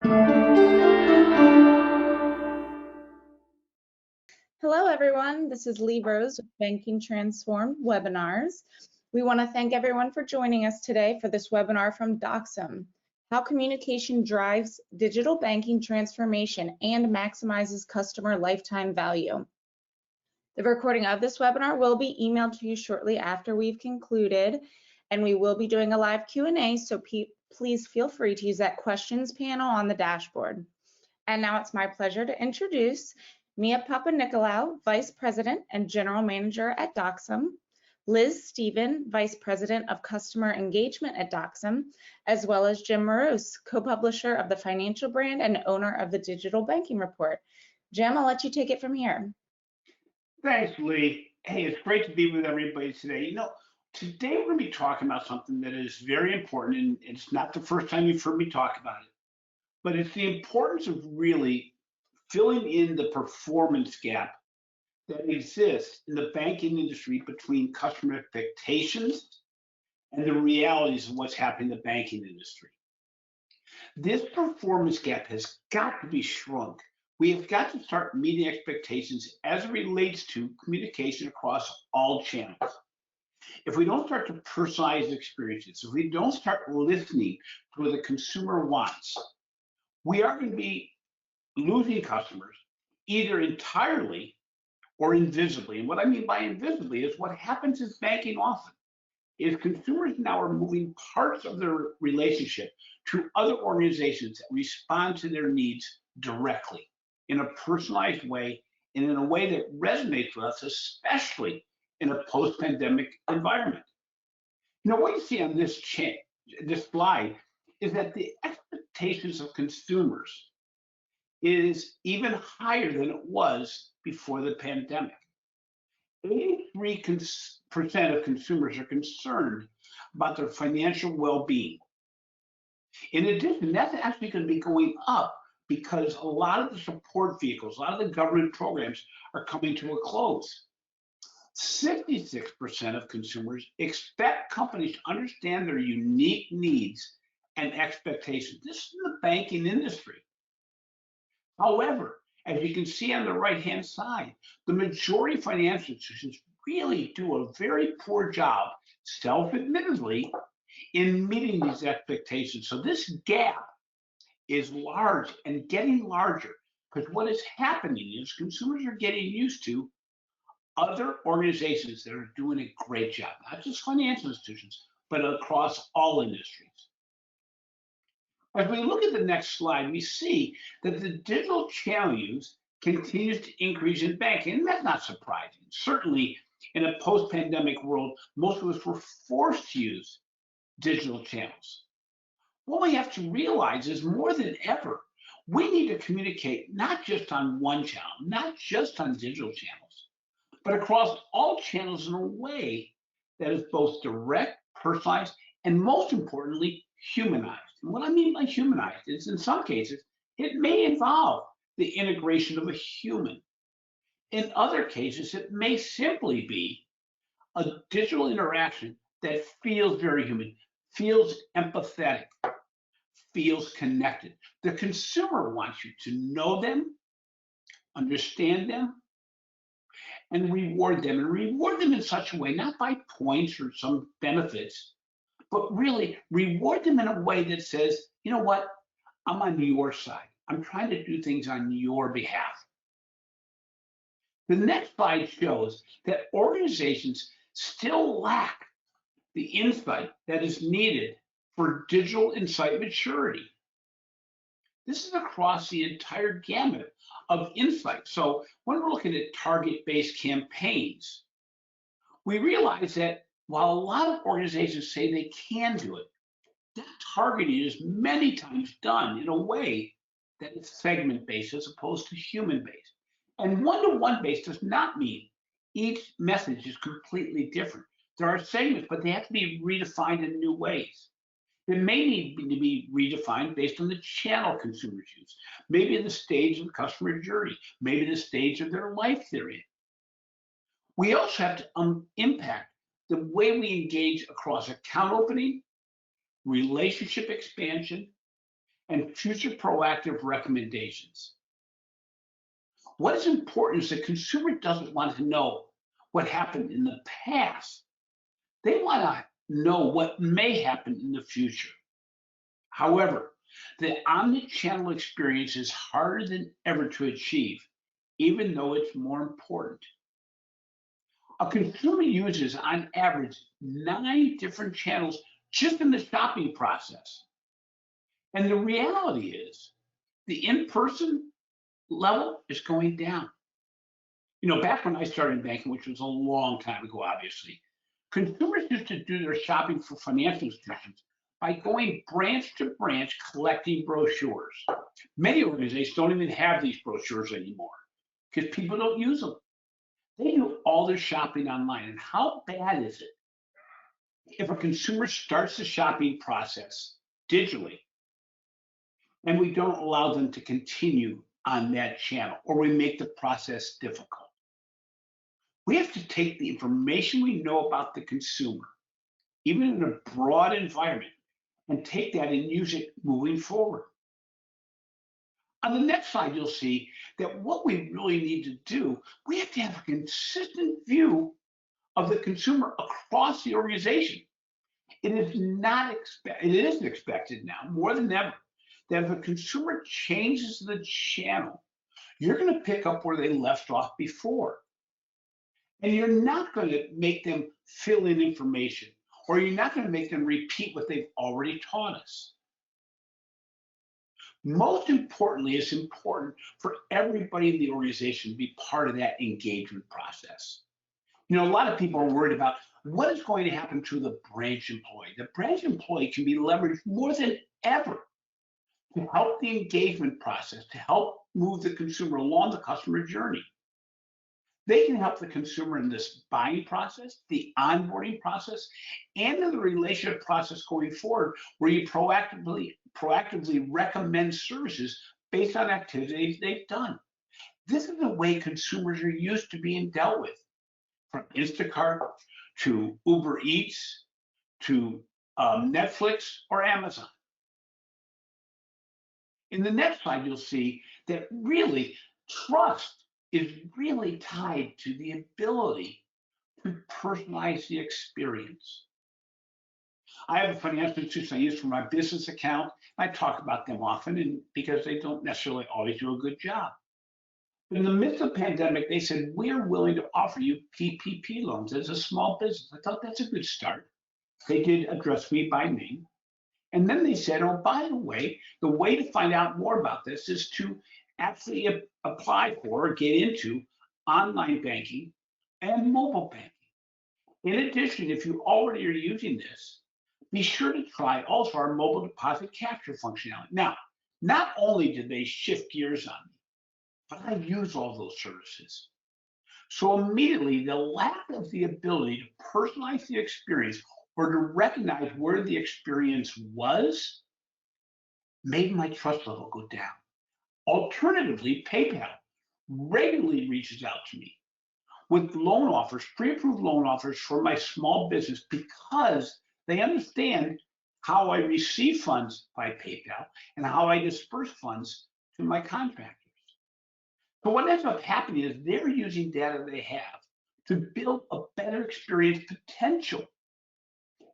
Hello, everyone. This is Lee Rose with Banking Transformed Webinars. We want to thank everyone for joining us today for this webinar from Doxim, how communication drives digital banking transformation and maximizes customer lifetime value. The recording of this webinar will be emailed to you shortly after we've concluded, and we will be doing a live Q&A, so please feel free to use that questions panel on the dashboard. And now it's my pleasure to introduce Mia Papanicolaou, Vice President and General Manager at Doxim, Liz Stephen, Vice President of Customer Engagement at Doxim, as well as Jim Marous, co-publisher of the financial brand and owner of the Digital Banking Report. Jim, I'll let you take it from here. Thanks, Lee. Hey, it's great to be with everybody today. Today we're going to be talking about something that is very important, and it's not the first time you've heard me talk about it, but it's the importance of really filling in the performance gap that exists in the banking industry between customer expectations and the realities of what's happening in the banking industry. This performance gap has got to be shrunk. We have got to start meeting expectations as it relates to communication across all channels. If we don't start to personalize experiences, if we don't start listening to what the consumer wants, we are going to be losing customers either entirely or invisibly. And what I mean by invisibly is what happens in banking often is consumers now are moving parts of their relationship to other organizations that respond to their needs directly in a personalized way and in a way that resonates with us, especially in a post-pandemic environment. What you see on this slide is that the expectations of consumers is even higher than it was before the pandemic. 83% of consumers are concerned about their financial well-being. In addition, that's actually going to be going up because a lot of the support vehicles, a lot of the government programs are coming to a close. 66% of consumers expect companies to understand their unique needs and expectations. This is the banking industry. However, as you can see on the right-hand side, the majority of financial institutions really do a very poor job, self-admittedly, in meeting these expectations. So this gap is large and getting larger because what is happening is consumers are getting used to other organizations that are doing a great job, not just financial institutions, but across all industries. As we look at the next slide, we see that the digital channel use continues to increase in banking, and that's not surprising. Certainly, in a post-pandemic world, most of us were forced to use digital channels. What we have to realize is more than ever, we need to communicate not just on one channel, not just on digital channels, but across all channels in a way that is both direct, personalized, and most importantly, humanized. And what I mean by humanized is in some cases, it may involve the integration of a human. In other cases, it may simply be a digital interaction that feels very human, feels empathetic, feels connected. The consumer wants you to know them, understand them, and reward them in such a way, not by points or some benefits, but really reward them in a way that says, you know what, I'm on your side. I'm trying to do things on your behalf. The next slide shows that organizations still lack the insight that is needed for digital insight maturity. This is across the entire gamut of insight. So when we're looking at target-based campaigns, we realize that while a lot of organizations say they can do it, that targeting is many times done in a way that is segment-based as opposed to human-based. And one-to-one based does not mean each message is completely different. There are segments, but they have to be redefined in new ways. They may need to be redefined based on the channel consumers use, maybe the stage of the customer journey, maybe the stage of their life they're in. We also have to impact the way we engage across account opening, relationship expansion, and future proactive recommendations. What is important is the consumer doesn't want to know what happened in the past. They want to know what may happen in the future. However, the omni-channel experience is harder than ever to achieve, even though it's more important. A consumer uses, on average, 9 different channels just in the shopping process. And the reality is, the in-person level is going down. You know, back when I started banking, which was a long time ago, obviously, consumers used to do their shopping for financial institutions by going branch to branch collecting brochures. Many organizations don't even have these brochures anymore because people don't use them. They do all their shopping online. And how bad is it if a consumer starts the shopping process digitally and we don't allow them to continue on that channel, or we make the process difficult? We have to take the information we know about the consumer, even in a broad environment, and take that and use it moving forward. On the next slide, you'll see that what we really need to do, we have to have a consistent view of the consumer across the organization. It is expected now more than ever that if a consumer changes the channel, you're going to pick up where they left off before. And you're not going to make them fill in information, or you're not going to make them repeat what they've already taught us. Most importantly, it's important for everybody in the organization to be part of that engagement process. You know, a lot of people are worried about what is going to happen to the branch employee. The branch employee can be leveraged more than ever to help the engagement process, to help move the consumer along the customer journey. They can help the consumer in this buying process, the onboarding process, and in the relationship process going forward, where you proactively recommend services based on activities they've done. This is the way consumers are used to being dealt with, from Instacart to Uber Eats to Netflix or Amazon. In the next slide, you'll see that really trust is really tied to the ability to personalize the experience. I have a financial institution I use for my business account. I talk about them often, and because they don't necessarily always do a good job. But in the midst of the pandemic, they said, we're willing to offer you PPP loans as a small business. I thought that's a good start. They did address me by name. And then they said, oh, by the way to find out more about this is to actually apply for or get into online banking and mobile banking. In addition, if you already are using this, be sure to try also our mobile deposit capture functionality. Now, not only did they shift gears on me, but I use all those services. So immediately, the lack of the ability to personalize the experience or to recognize where the experience was made my trust level go down. Alternatively, PayPal regularly reaches out to me with loan offers, pre-approved loan offers for my small business, because they understand how I receive funds by PayPal and how I disperse funds to my contractors. So what ends up happening is they're using data they have to build a better experience potential.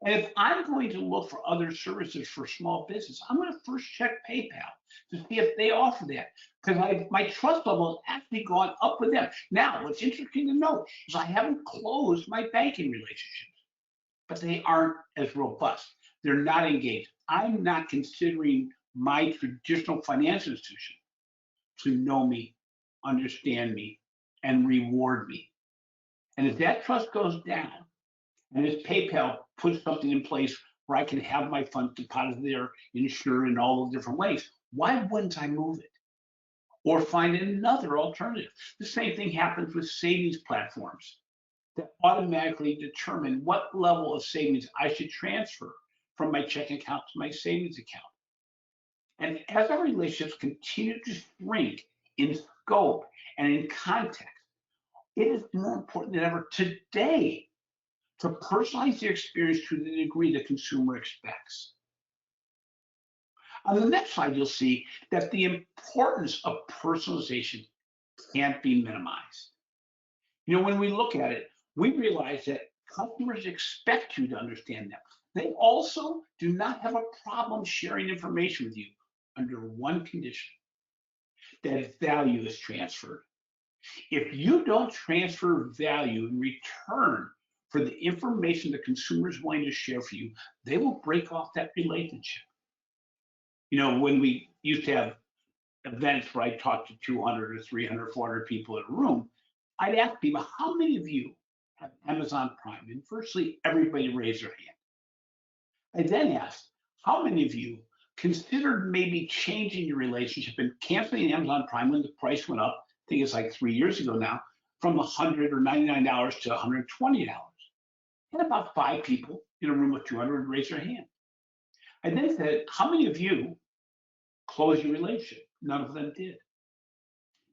And if I'm going to look for other services for small business, I'm going to first check PayPal to see if they offer that, because my trust level has actually gone up with them. Now, what's interesting to note is I haven't closed my banking relationships, but they aren't as robust. They're not engaged. I'm not considering my traditional financial institution to know me, understand me, and reward me. And if that trust goes down, and if PayPal puts something in place where I can have my funds deposited there, insured in all those different ways, why wouldn't I move it? Or find another alternative? The same thing happens with savings platforms that automatically determine what level of savings I should transfer from my checking account to my savings account. And as our relationships continue to shrink in scope and in context, it is more important than ever today to personalize the experience to the degree the consumer expects. On the next slide, you'll see that the importance of personalization can't be minimized. You know, when we look at it, we realize that customers expect you to understand them. They also do not have a problem sharing information with you under one condition, that value is transferred. If you don't transfer value in return for the information the consumer is willing to share for you, they will break off that relationship. You know, when we used to have events where I talked to 200 or 300, 400 people in a room, I'd ask people, how many of you have Amazon Prime? And virtually everybody raised their hand. I then asked, how many of you considered maybe changing your relationship and canceling Amazon Prime when the price went up? I think it's like 3 years ago now, from $100 or $99 to $120. And about 5 people in a room of 200 raised their hand. I then said, how many of you closed your relationship? None of them did.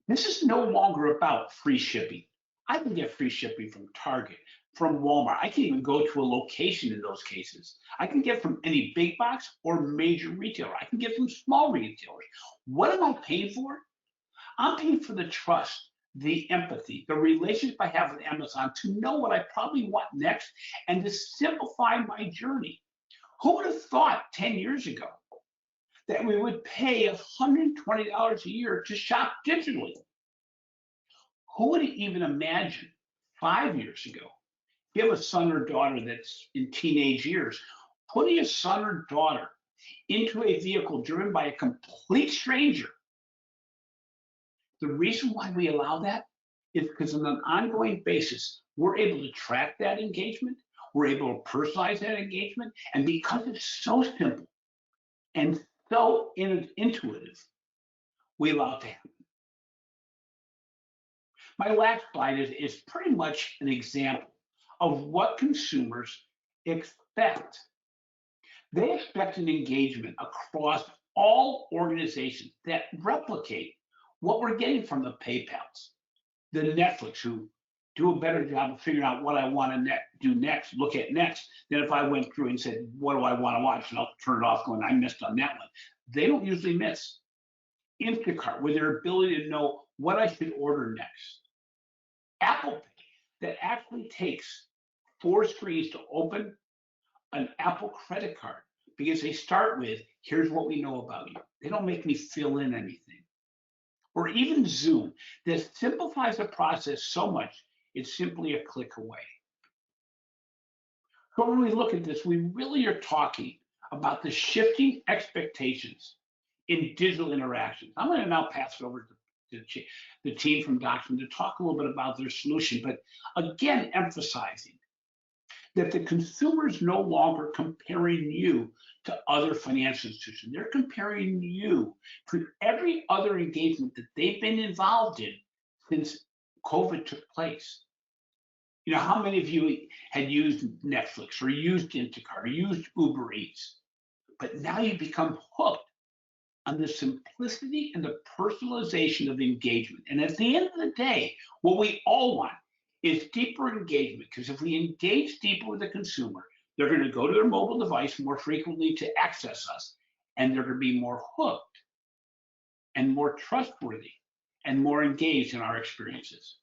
This is no longer about free shipping. I can get free shipping from Target, from Walmart. I can even go to a location in those cases. I can get from any big box or major retailer. I can get from small retailers. What am I paying for? I'm paying for the trust, the empathy, the relationship I have with Amazon to know what I probably want next and to simplify my journey. Who would have thought 10 years ago that we would pay $120 a year to shop digitally? Who would even imagine 5 years ago, if you have a son or daughter that's in teenage years, putting a son or daughter into a vehicle driven by a complete stranger? The reason why we allow that is because on an ongoing basis, we're able to track that engagement, we're able to personalize that engagement, and because it's so simple and so intuitive, we allow it to happen. My last slide is pretty much an example of what consumers expect. They expect an engagement across all organizations that replicate what we're getting from the PayPals, the Netflix, who do a better job of figuring out what I want to do next, look at next, than if I went through and said, what do I want to watch? And I'll turn it off going, I missed on that one. They don't usually miss. Instacart, with their ability to know what I should order next. Apple Pay, that actually takes 4 screens to open an Apple credit card because they start with, here's what we know about you. They don't make me fill in anything. Or even Zoom, that simplifies the process so much, it's simply a click away. So when we look at this, we really are talking about the shifting expectations in digital interactions. I'm going to now pass it over to the team from Doxim to talk a little bit about their solution, but again, emphasizing that the consumer is no longer comparing you to other financial institutions. They're comparing you to every other engagement that they've been involved in since COVID took place. You know, how many of you had used Netflix or used Instacart or used Uber Eats? But now you become hooked on the simplicity and the personalization of engagement. And at the end of the day, what we all want is deeper engagement, because if we engage deeper with the consumer, they're going to go to their mobile device more frequently to access us, and they're going to be more hooked and more trustworthy and more engaged in our experiences.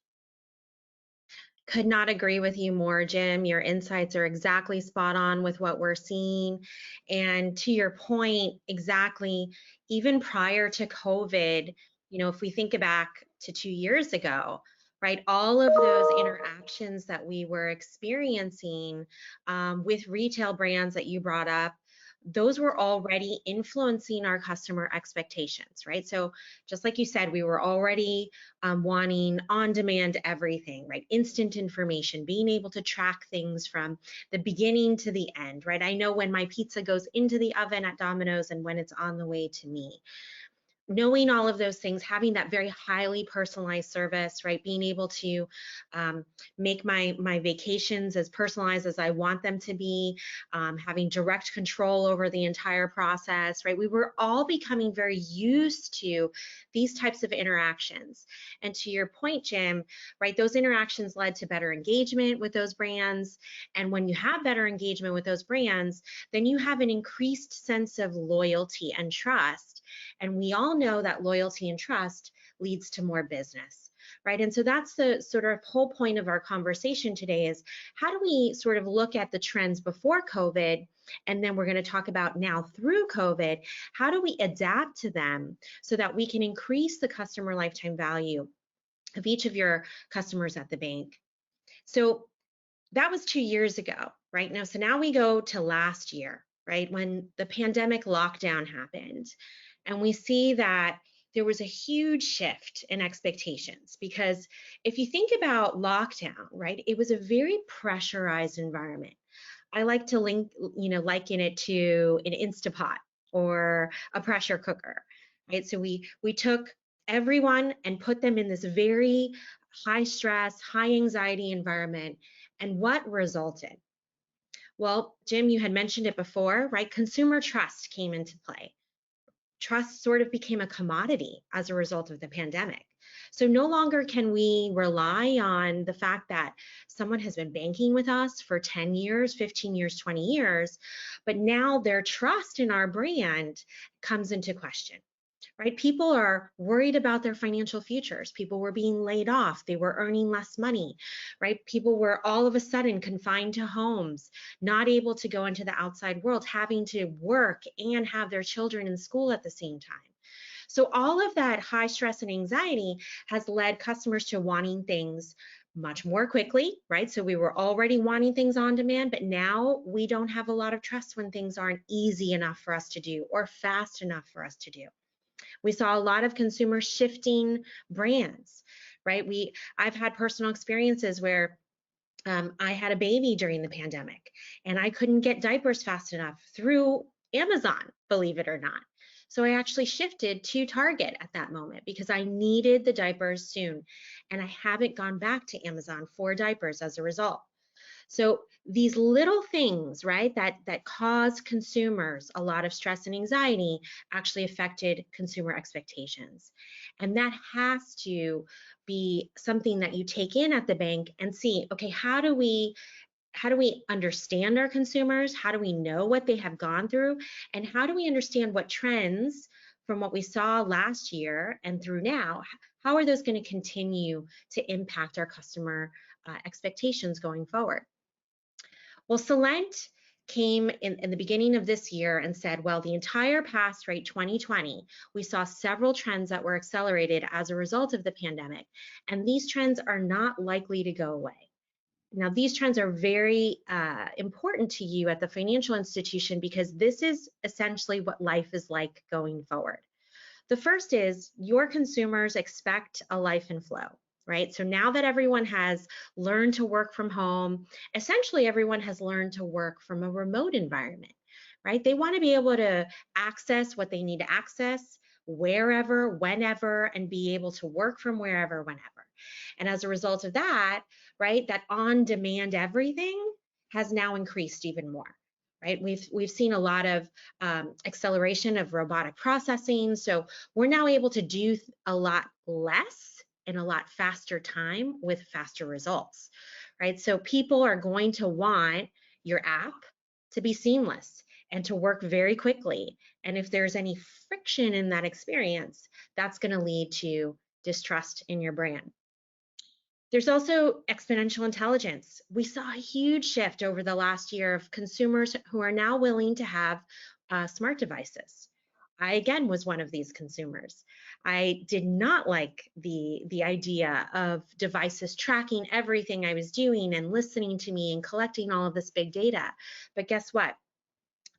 Could not agree with you more, Jim. Your insights are exactly spot on with what we're seeing. And to your point, exactly, even prior to COVID, you know, if we think back to 2 years ago, right, all of those interactions that we were experiencing with retail brands that you brought up, those were already influencing our customer expectations, right? So just like you said, we were already wanting on-demand everything, right? Instant information, being able to track things from the beginning to the end, right? I know when my pizza goes into the oven at Domino's and when it's on the way to me. knowing all of those things, having that very highly personalized service, right? Being able to make my vacations as personalized as I want them to be, having direct control over the entire process, right? We were all becoming very used to these types of interactions. And to your point, Jim, right, those interactions led to better engagement with those brands. And when you have better engagement with those brands, then you have an increased sense of loyalty and trust. And we all know that loyalty and trust leads to more business, right? And so that's the sort of whole point of our conversation today is how do we sort of look at the trends before COVID, and then we're going to talk about now through COVID, how do we adapt to them so that we can increase the customer lifetime value of each of your customers at the bank? So that was 2 years ago, right? Now, so now we go to last year, right? When the pandemic lockdown happened, and we see that there was a huge shift in expectations, because if you think about lockdown, right, it was a very pressurized environment. I like to liken it to an Instapot or a pressure cooker, right? So we took everyone and put them in this very high stress, high anxiety environment. And what resulted? Well, Jim, you had mentioned it before, right? Consumer trust came into play. Trust sort of became a commodity as a result of the pandemic. So no longer can we rely on the fact that someone has been banking with us for 10 years, 15 years, 20 years, but now their trust in our brand comes into question. Right? People are worried about their financial futures. People were being laid off. They were earning less money, right? People were all of a sudden confined to homes, not able to go into the outside world, having to work and have their children in school at the same time. So all of that high stress and anxiety has led customers to wanting things much more quickly, right? So we were already wanting things on demand, but now we don't have a lot of trust when things aren't easy enough for us to do or fast enough for us to do. We saw a lot of consumers shifting brands, right? I've had personal experiences where I had a baby during the pandemic and I couldn't get diapers fast enough through Amazon, believe it or not. So I actually shifted to Target at that moment because I needed the diapers soon. And I haven't gone back to Amazon for diapers as a result. So these little things, right, that cause consumers a lot of stress and anxiety actually affected consumer expectations. And that has to be something that you take in at the bank and see, okay, how do we understand our consumers? How do we know what they have gone through? And how do we understand what trends from what we saw last year and through now, how are those going to continue to impact our customer expectations going forward? Well, Celent came in the beginning of this year and said, well, the entire past, right, 2020, we saw several trends that were accelerated as a result of the pandemic, and these trends are not likely to go away. Now, these trends are very important to you at the financial institution because this is essentially what life is like going forward. The first is your consumers expect a life in flow, right? So now that everyone has learned to work from home, essentially everyone has learned to work from a remote environment, right? They want to be able to access what they need to access wherever, whenever, and be able to work from wherever, whenever. And as a result of that, right, that on-demand everything has now increased even more. Right? We've seen a lot of acceleration of robotic processing. So we're now able to do a lot less in a lot faster time with faster results, right? So people are going to want your app to be seamless and to work very quickly. And if there's any friction in that experience, that's going to lead to distrust in your brand. There's also exponential intelligence. We saw a huge shift over the last year of consumers who are now willing to have smart devices. I, again, was one of these consumers. I did not like the idea of devices tracking everything I was doing and listening to me and collecting all of this big data. But guess what?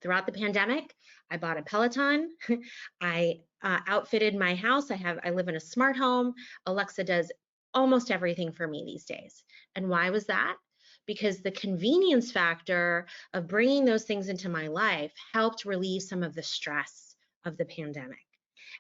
Throughout the pandemic, I bought a Peloton. I outfitted my house. I live in a smart home. Alexa does almost everything for me these days. And why was that? Because the convenience factor of bringing those things into my life helped relieve some of the stress of the pandemic.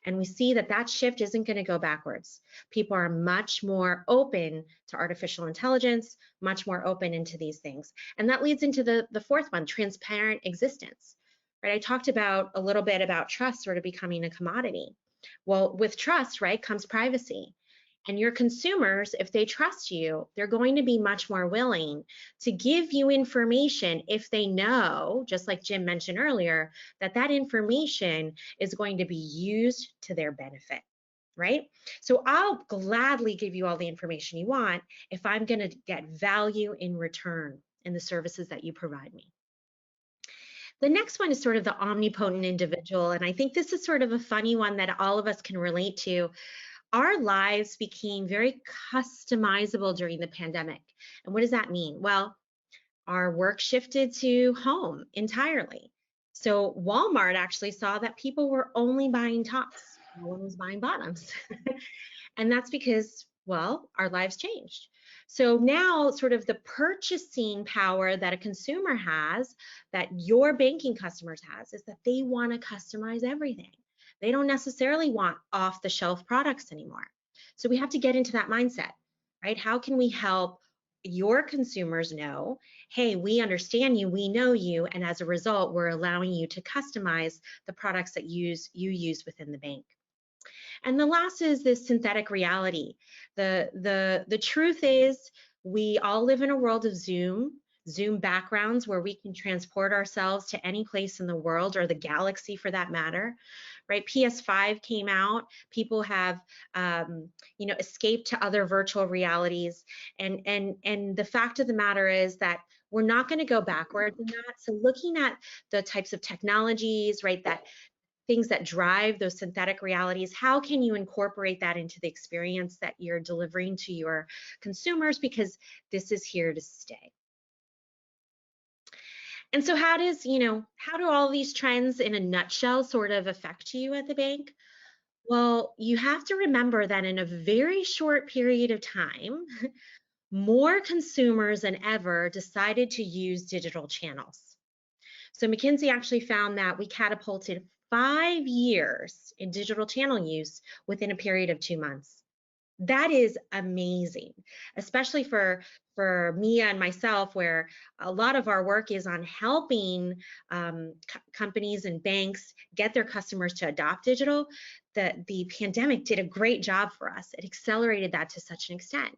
And we see that that shift isn't going to go backwards. People are much more open to artificial intelligence, much more open into these things. And that leads into the fourth one, transparent existence. Right? I talked about a little bit about trust sort of becoming a commodity. Well, with trust, right, comes privacy. And your consumers, if they trust you, they're going to be much more willing to give you information if they know, just like Jim mentioned earlier, that that information is going to be used to their benefit, right? So I'll gladly give you all the information you want if I'm going to get value in return in the services that you provide me. The next one is sort of the omnipotent individual, and I think this is sort of a funny one that all of us can relate to. Our lives became very customizable during the pandemic. And what does that mean? Well, our work shifted to home entirely. So Walmart actually saw that people were only buying tops. No one was buying bottoms. And that's because, well, our lives changed. So now sort of the purchasing power that a consumer has, that your banking customers has, is that they want to customize everything. They don't necessarily want off-the-shelf products anymore. So we have to get into that mindset, right? How can we help your consumers know, hey, we understand you, we know you, and as a result, we're allowing you to customize the products that you use within the bank. And the last is this synthetic reality. The truth is, we all live in a world of Zoom backgrounds where we can transport ourselves to any place in the world, or the galaxy for that matter, right? PS5 came out, people have escaped to other virtual realities, and the fact of the matter is that we're not going to go backwards in that. So looking at the types of technologies, right, that things that drive those synthetic realities, how can you incorporate that into the experience that you're delivering to your consumers, because this is here to stay. And so how do all these trends in a nutshell sort of affect you at the bank? Well, you have to remember that in a very short period of time, more consumers than ever decided to use digital channels. So McKinsey actually found that we catapulted 5 years in digital channel use within a period of 2 months. That is amazing, especially for Mia and myself, where a lot of our work is on helping companies and banks get their customers to adopt digital. The pandemic did a great job for us. It accelerated that to such an extent.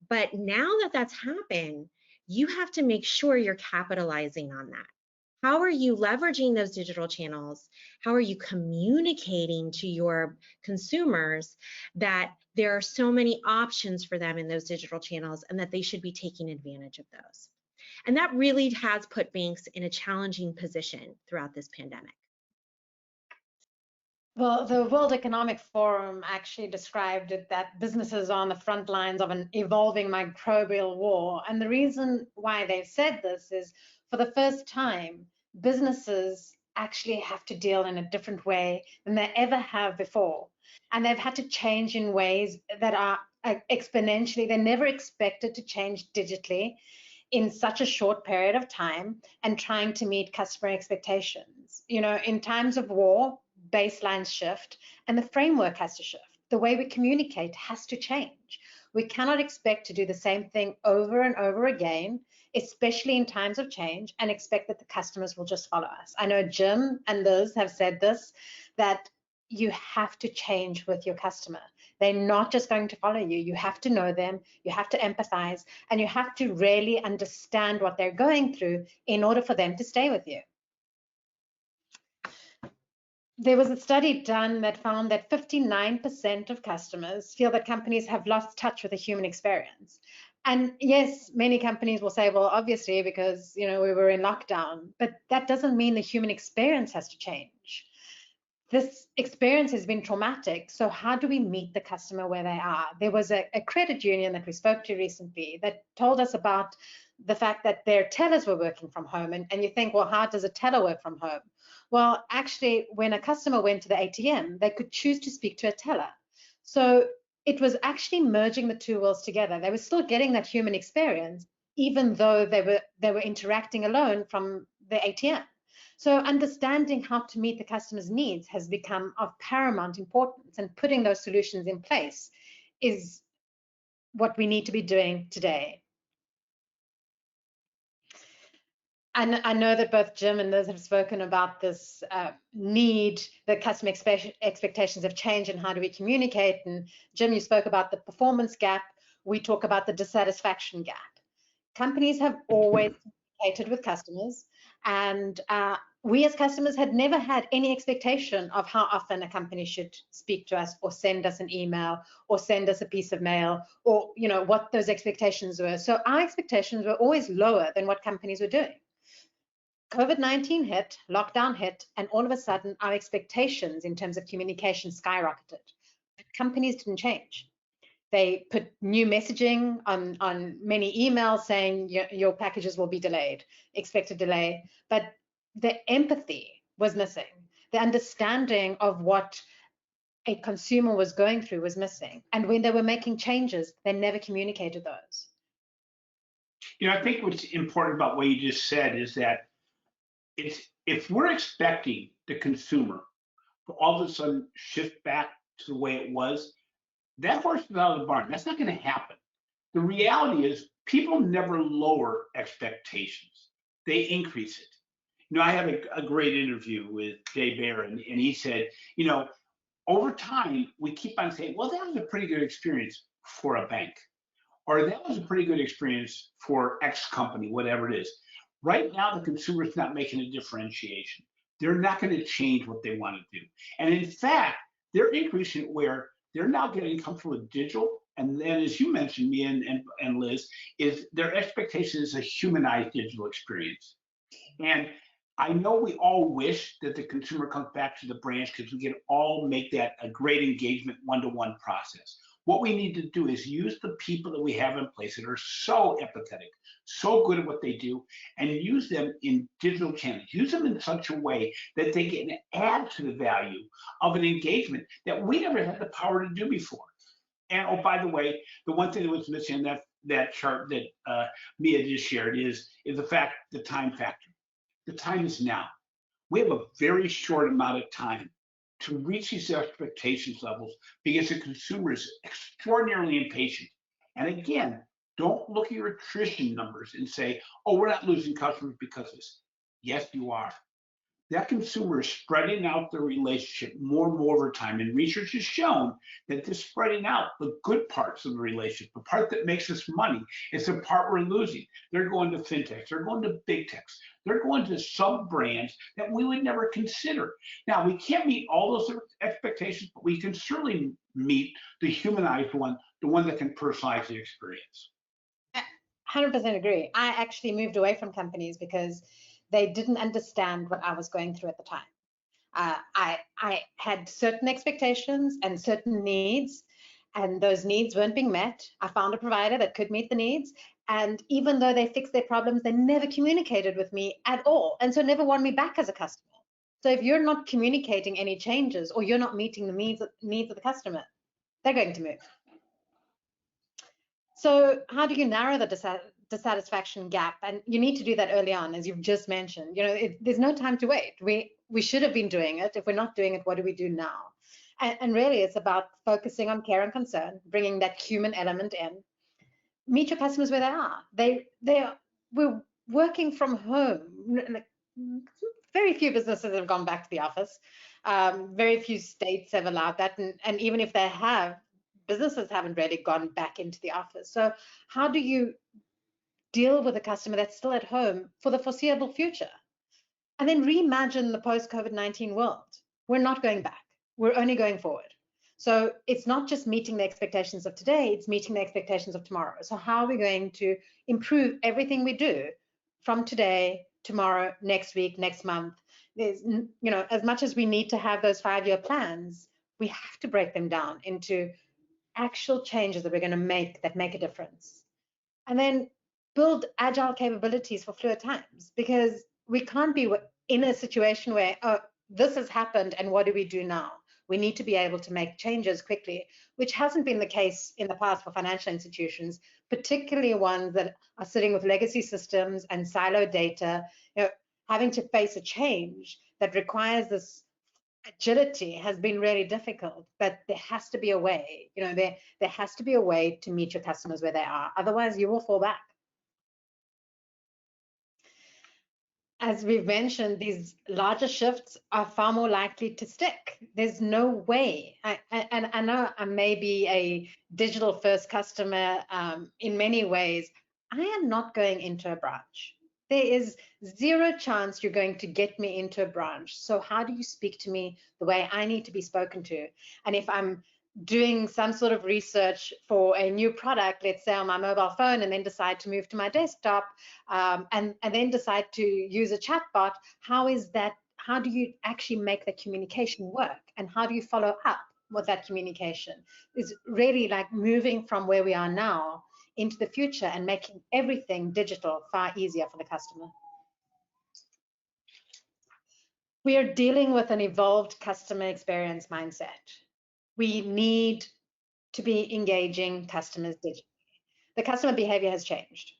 But now that that's happened, you have to make sure you're capitalizing on that. How are you leveraging those digital channels? How are you communicating to your consumers that there are so many options for them in those digital channels and that they should be taking advantage of those? And that really has put banks in a challenging position throughout this pandemic. Well, the World Economic Forum actually described it that businesses are on the front lines of an evolving microbial war. And the reason why they've said this is, for the first time, businesses actually have to deal in a different way than they ever have before. And they've had to change in ways that are exponentially. They never expected to change digitally in such a short period of time and trying to meet customer expectations. In times of war, baselines shift and the framework has to shift. The way we communicate has to change. We cannot expect to do the same thing over and over again, especially in times of change, and expect that the customers will just follow us. I know Jim and Liz have said this, that you have to change with your customer. They're not just going to follow you. You have to know them, you have to empathize, and you have to really understand what they're going through in order for them to stay with you. There was a study done that found that 59% of customers feel that companies have lost touch with the human experience. And yes, many companies will say, well, obviously, because we were in lockdown, but that doesn't mean the human experience has to change. This experience has been traumatic. So how do we meet the customer where they are? There was a credit union that we spoke to recently that told us about the fact that their tellers were working from home. And you think, well, how does a teller work from home? Well, actually, when a customer went to the ATM, they could choose to speak to a teller. So it was actually merging the two worlds together. They were still getting that human experience, even though they were interacting alone from the ATM. So understanding how to meet the customer's needs has become of paramount importance, and putting those solutions in place is what we need to be doing today. And I know that both Jim and Liz have spoken about this need, that customer expectations have changed and how do we communicate. And Jim, you spoke about the performance gap. We talk about the dissatisfaction gap. Companies have always communicated with customers, and we as customers had never had any expectation of how often a company should speak to us or send us an email or send us a piece of mail, or what those expectations were. So our expectations were always lower than what companies were doing. COVID-19 hit, lockdown hit, and all of a sudden our expectations in terms of communication skyrocketed. But companies didn't change. They put new messaging on many emails saying your packages will be delayed, expect a delay, but the empathy was missing. The understanding of what a consumer was going through was missing. And when they were making changes, they never communicated those. I think what's important about what you just said is that if we're expecting the consumer to all of a sudden shift back to the way it was, that horse is out of the barn. That's not going to happen. The reality is people never lower expectations. They increase it. I had a great interview with Jay Barron, and he said, over time, we keep on saying, well, that was a pretty good experience for a bank, or that was a pretty good experience for X company, whatever it is. Right now, the consumer is not making a differentiation. They're not going to change what they want to do. And in fact, they're increasing it where they're now getting comfortable with digital. And then, as you mentioned, me and Liz, is their expectation is a humanized digital experience. And I know we all wish that the consumer comes back to the branch because we can all make that a great engagement one-to-one process. What we need to do is use the people that we have in place that are so empathetic, so good at what they do, and use them in digital channels. Use them in such a way that they can add to the value of an engagement that we never had the power to do before. And oh, by the way, the one thing that was missing in that chart that Mia just shared is the time factor. The time is now. We have a very short amount of time to reach these expectations levels because the consumer is extraordinarily impatient. And again, don't look at your attrition numbers and say, oh, we're not losing customers because of this. Yes, you are. That consumer is spreading out the relationship more and more over time. And research has shown that this spreading out the good parts of the relationship, the part that makes us money, is the part we're losing. They're going to fintechs, they're going to big techs, they're going to sub brands that we would never consider. Now, we can't meet all those expectations, but we can certainly meet the humanized one, the one that can personalize the experience. 100% agree. I actually moved away from companies because they didn't understand what I was going through at the time. I had certain expectations and certain needs, and those needs weren't being met. I found a provider that could meet the needs, and even though they fixed their problems, they never communicated with me at all, and so never won me back as a customer. So if you're not communicating any changes, or you're not meeting the needs of the customer, they're going to move. So how do you narrow the dissatisfaction gap? And you need to do that early on, as you've just mentioned. There's no time to wait. We should have been doing it. If we're not doing it, what do we do now? And really, it's about focusing on care and concern, bringing that human element in. Meet your customers where they are. We're working from home. Very few businesses have gone back to the office. Very few states have allowed that, and even if they have, businesses haven't really gone back into the office. So how do you deal with a customer that's still at home for the foreseeable future? And then reimagine the post-COVID-19 world. We're not going back. We're only going forward. So it's not just meeting the expectations of today, it's meeting the expectations of tomorrow. So how are we going to improve everything we do from today, tomorrow, next week, next month? There's, as much as we need to have those 5-year plans, we have to break them down into actual changes that we're going to make that make a difference. And then build agile capabilities for fluid times, because we can't be in a situation where, oh, this has happened and what do we do now? We need to be able to make changes quickly, which hasn't been the case in the past for financial institutions, particularly ones that are sitting with legacy systems and siloed data. having to face a change that requires this agility has been really difficult, but there has to be a way, there has to be a way to meet your customers where they are. Otherwise, you will fall back. As we've mentioned, these larger shifts are far more likely to stick. There's no way. And I know I may be a digital first customer in many ways. I am not going into a branch. There is zero chance you're going to get me into a branch. So how do you speak to me the way I need to be spoken to? And if I'm doing some sort of research for a new product, let's say on my mobile phone, and then decide to move to my desktop, and then decide to use a chatbot, how do you actually make the communication work? And how do you follow up with that communication? Is really like moving from where we are now into the future and making everything digital far easier for the customer. We are dealing with an evolved customer experience mindset. We need to be engaging customers digitally. The customer behavior has changed.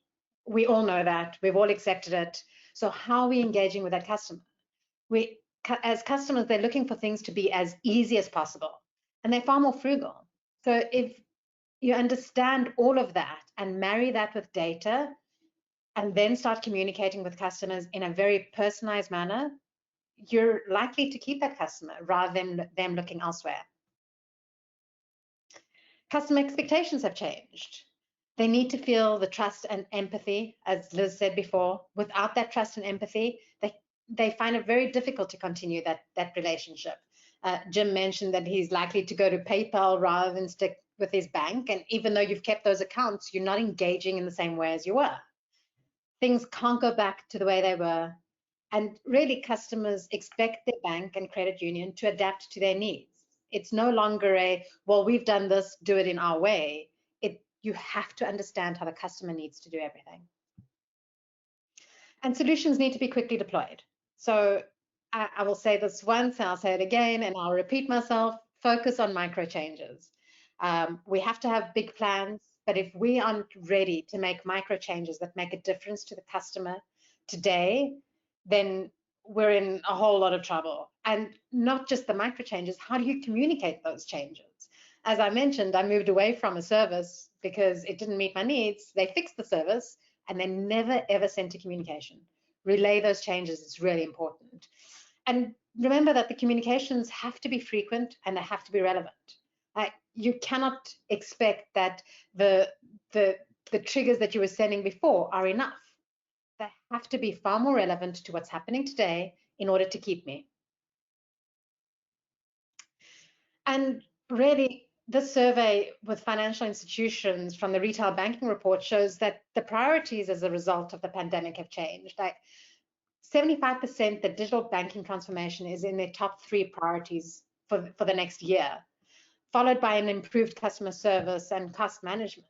We all know that. We've all accepted it. So how are we engaging with that customer? As customers, they're looking for things to be as easy as possible, and they're far more frugal. So if you understand all of that and marry that with data, and then start communicating with customers in a very personalized manner, you're likely to keep that customer rather than them looking elsewhere. Customer expectations have changed. They need to feel the trust and empathy, as Liz said before. Without that trust and empathy, they find it very difficult to continue that relationship. Jim mentioned that he's likely to go to PayPal rather than stick with his bank. And even though you've kept those accounts, you're not engaging in the same way as you were. Things can't go back to the way they were. And really, customers expect their bank and credit union to adapt to their needs. It's no longer well, we've done this, do it in our way. You have to understand how the customer needs to do everything. And solutions need to be quickly deployed. So I will say this once, and I'll say it again, and I'll repeat myself, focus on micro changes. We have to have big plans, but if we aren't ready to make micro changes that make a difference to the customer today, then we're in a whole lot of trouble. And not just the micro changes, how do you communicate those changes? As I mentioned, I moved away from a service because it didn't meet my needs. They fixed the service and they never ever sent a communication. Relay those changes is really important. And remember that the communications have to be frequent and they have to be relevant. You cannot expect that the triggers that you were sending before are enough. They have to be far more relevant to what's happening today in order to keep me. And really, this survey with financial institutions from the retail banking report shows that the priorities as a result of the pandemic have changed. Like 75% that digital banking transformation is in their top 3 priorities for the next year, followed by an improved customer service and cost management.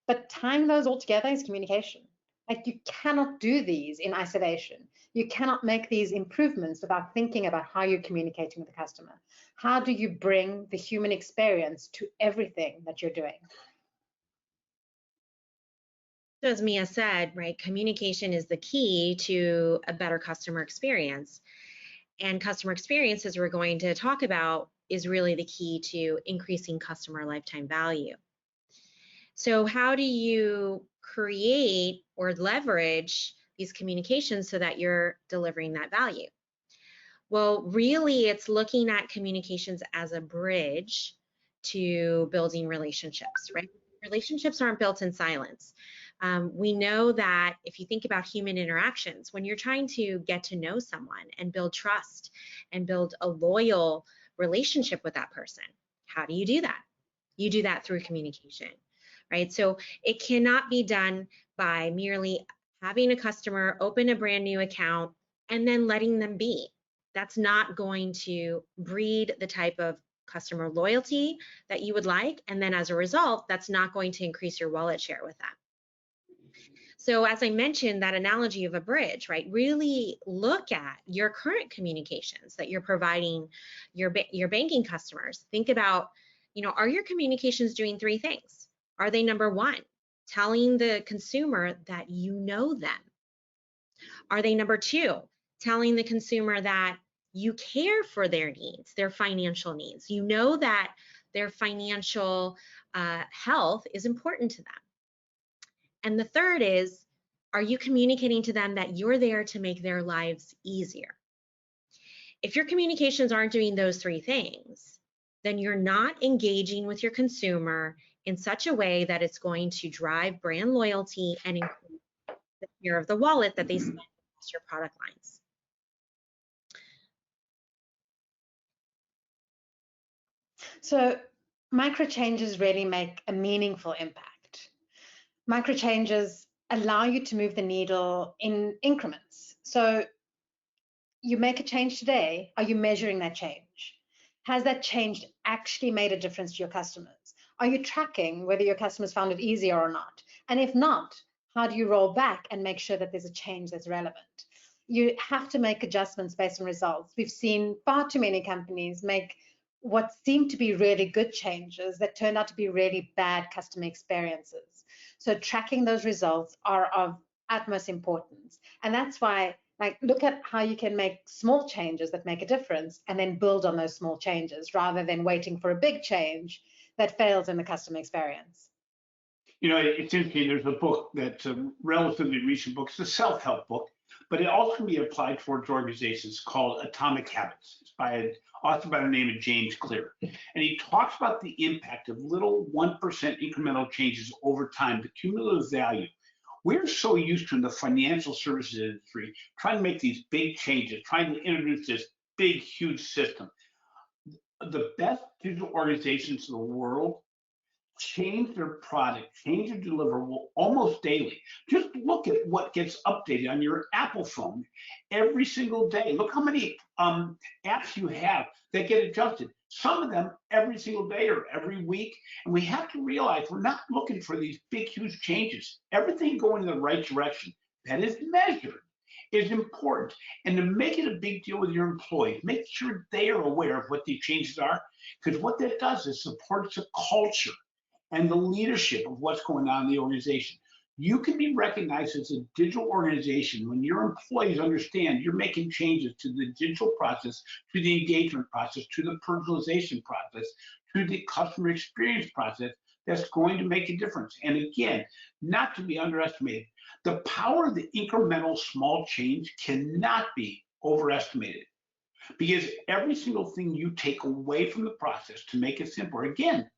But tying those all together is communication. Like you cannot do these in isolation. You cannot make these improvements without thinking about how you're communicating with the customer. How do you bring the human experience to everything that you're doing? So as Mia said, right, communication is the key to a better customer experience. And customer experience, as we're going to talk about, is really the key to increasing customer lifetime value. So how do you create or leverage these communications so that you're delivering that value? Well, really, it's looking at communications as a bridge to building relationships, right? Relationships aren't built in silence. We know that if you think about human interactions, when you're trying to get to know someone and build trust and build a loyal relationship with that person, how do you do that? You do that through communication, right? So it cannot be done by merely having a customer open a brand new account and then letting them be. That's not going to breed the type of customer loyalty that you would like. And then as a result, that's not going to increase your wallet share with them. So as I mentioned, that analogy of a bridge, right? Really look at your current communications that you're providing your banking customers. Think about, are your communications doing 3 things? Are they, number 1, telling the consumer that you know them? Are they, number 2, telling the consumer that you care for their needs, their financial needs. You know that their financial health is important to them. And the third is, are you communicating to them that you're there to make their lives easier? If your communications aren't doing those three things, then you're not engaging with your consumer in such a way that it's going to drive brand loyalty and increase the share of the wallet that they spend across your product lines. So micro changes really make a meaningful impact. Micro changes allow you to move the needle in increments. So you make a change today, are you measuring that change? Has that change actually made a difference to your customers? Are you tracking whether your customers found it easier or not? And if not, how do you roll back and make sure that there's a change that's relevant? You have to make adjustments based on results. We've seen far too many companies make what seemed to be really good changes that turned out to be really bad customer experiences. So tracking those results are of utmost importance. And that's why, like, look at how you can make small changes that make a difference and then build on those small changes rather than waiting for a big change that fails in the customer experience. You know, it's interesting. There's a book that's a relatively recent book. It's a self-help book, but it also can be applied towards organizations called Atomic Habits. It's by an author by the name of James Clear. And he talks about the impact of little 1% incremental changes over time, the cumulative value. We're so used to in the financial services industry trying to make these big changes, trying to introduce this big, huge system. The best digital organizations in the world change their product, change their deliverable almost daily. Just look at what gets updated on your Apple phone every single day. Look how many apps you have that get adjusted. Some of them every single day or every week. And we have to realize we're not looking for these big, huge changes. Everything going in the right direction that is measured is important. And to make it a big deal with your employees, make sure they are aware of what these changes are, because what that does is supports the culture and the leadership of what's going on in the organization. You can be recognized as a digital organization when your employees understand you're making changes to the digital process, to the engagement process, to the personalization process, to the customer experience process that's going to make a difference. And again, not to be underestimated, the power of the incremental small change cannot be overestimated, because every single thing you take away from the process to make it simpler, again,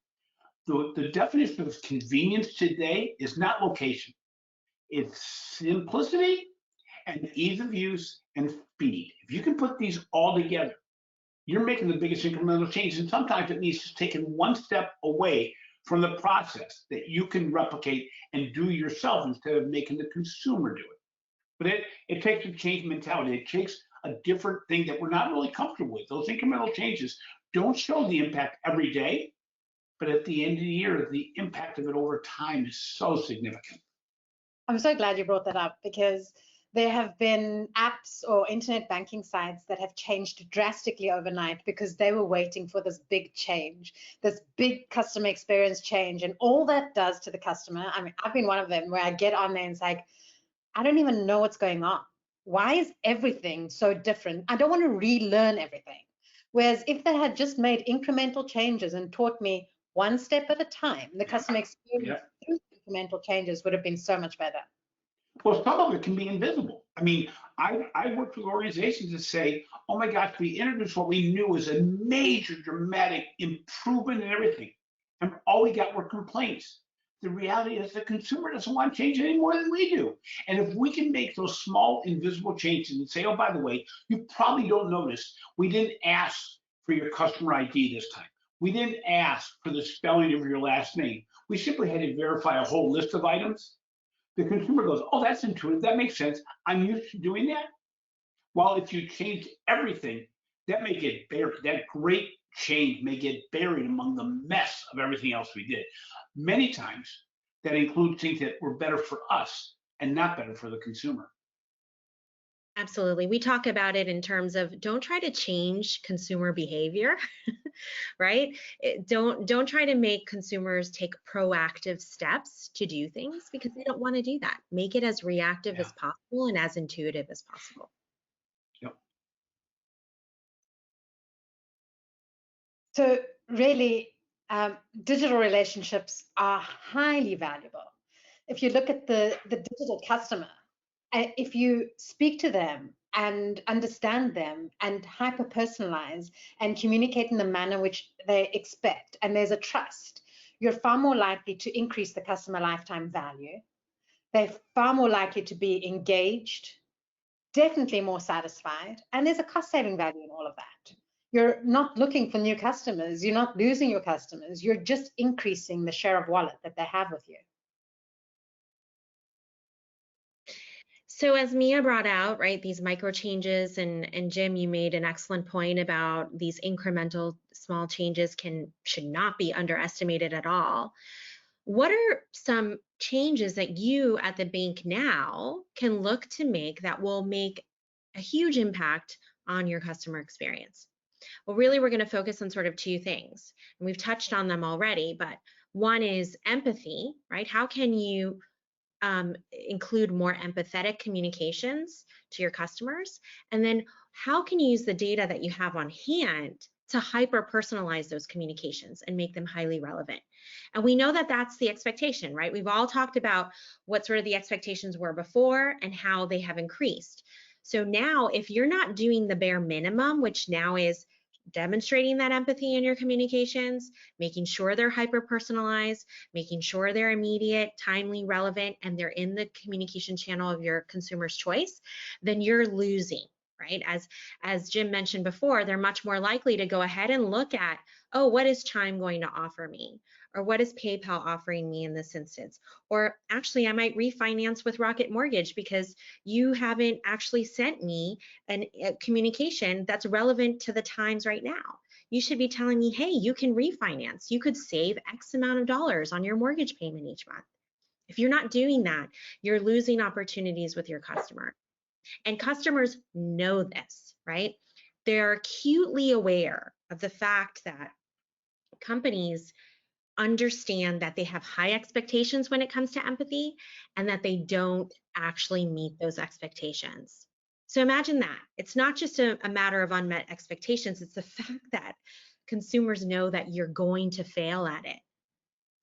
the definition of convenience today is not location. It's simplicity and ease of use and speed. If you can put these all together, you're making the biggest incremental change. And sometimes it means just taking one step away from the process that you can replicate and do yourself instead of making the consumer do it. But it takes a change mentality. It takes a different thing that we're not really comfortable with. Those incremental changes don't show the impact every day, but at the end of the year, the impact of it over time is so significant. I'm so glad you brought that up, because there have been apps or internet banking sites that have changed drastically overnight because they were waiting for this big change, this big customer experience change. And all that does to the customer, I mean, I've been one of them where I get on there and it's like, I don't even know what's going on. Why is everything so different? I don't want to relearn everything. Whereas if they had just made incremental changes and taught me one step at a time, the customer experience through incremental changes would have been so much better. Well, some of it can be invisible. I mean, I worked with organizations that say, oh my gosh, we introduced what we knew was a major dramatic improvement in everything. And all we got were complaints. The reality is the consumer doesn't want change any more than we do. And if we can make those small invisible changes and say, oh, by the way, you probably don't notice, we didn't ask for your customer ID this time. We didn't ask for the spelling of your last name. We simply had to verify a whole list of items. The consumer goes, oh, that's intuitive. That makes sense. I'm used to doing that. While if you change everything, that may get buried. That great change may get buried among the mess of everything else we did. Many times that includes things that were better for us and not better for the consumer. Absolutely. We talk about it in terms of don't try to change consumer behavior, right? Don't try to make consumers take proactive steps to do things, because they don't want to do that. Make it as reactive as possible and as intuitive as possible. So really, digital relationships are highly valuable. If you look at the digital customer, if you speak to them and understand them and hyper personalize and communicate in the manner which they expect, and there's a trust, you're far more likely to increase the customer lifetime value. They're far more likely to be engaged, definitely more satisfied, and there's a cost saving value in all of that. You're not looking for new customers, you're not losing your customers, you're just increasing the share of wallet that they have with you. So as Mia brought out, right, these micro changes, and Jim, you made an excellent point about these incremental small changes should not be underestimated at all. What are some changes that you at the bank now can look to make that will make a huge impact on your customer experience? Well, really, we're going to focus on sort of two things, and we've touched on them already, but one is empathy, right? How can you include more empathetic communications to your customers? And then how can you use the data that you have on hand to hyper personalize those communications and make them highly relevant? And we know that that's the expectation, right? We've all talked about what sort of the expectations were before and how they have increased. So now if you're not doing the bare minimum, which now is demonstrating that empathy in your communications, making sure they're hyper personalized, making sure they're immediate, timely, relevant, and they're in the communication channel of your consumer's choice, then you're losing, right? As Jim mentioned before, they're much more likely to go ahead and look at, oh, what is Chime going to offer me? Or what is PayPal offering me in this instance? Or actually, I might refinance with Rocket Mortgage because you haven't actually sent me a communication that's relevant to the times right now. You should be telling me, hey, you can refinance. You could save X amount of dollars on your mortgage payment each month. If you're not doing that, you're losing opportunities with your customer. And customers know this, right? They're acutely aware of the fact that companies understand that they have high expectations when it comes to empathy and that they don't actually meet those expectations. So imagine that. It's not just a matter of unmet expectations, it's the fact that consumers know that you're going to fail at it.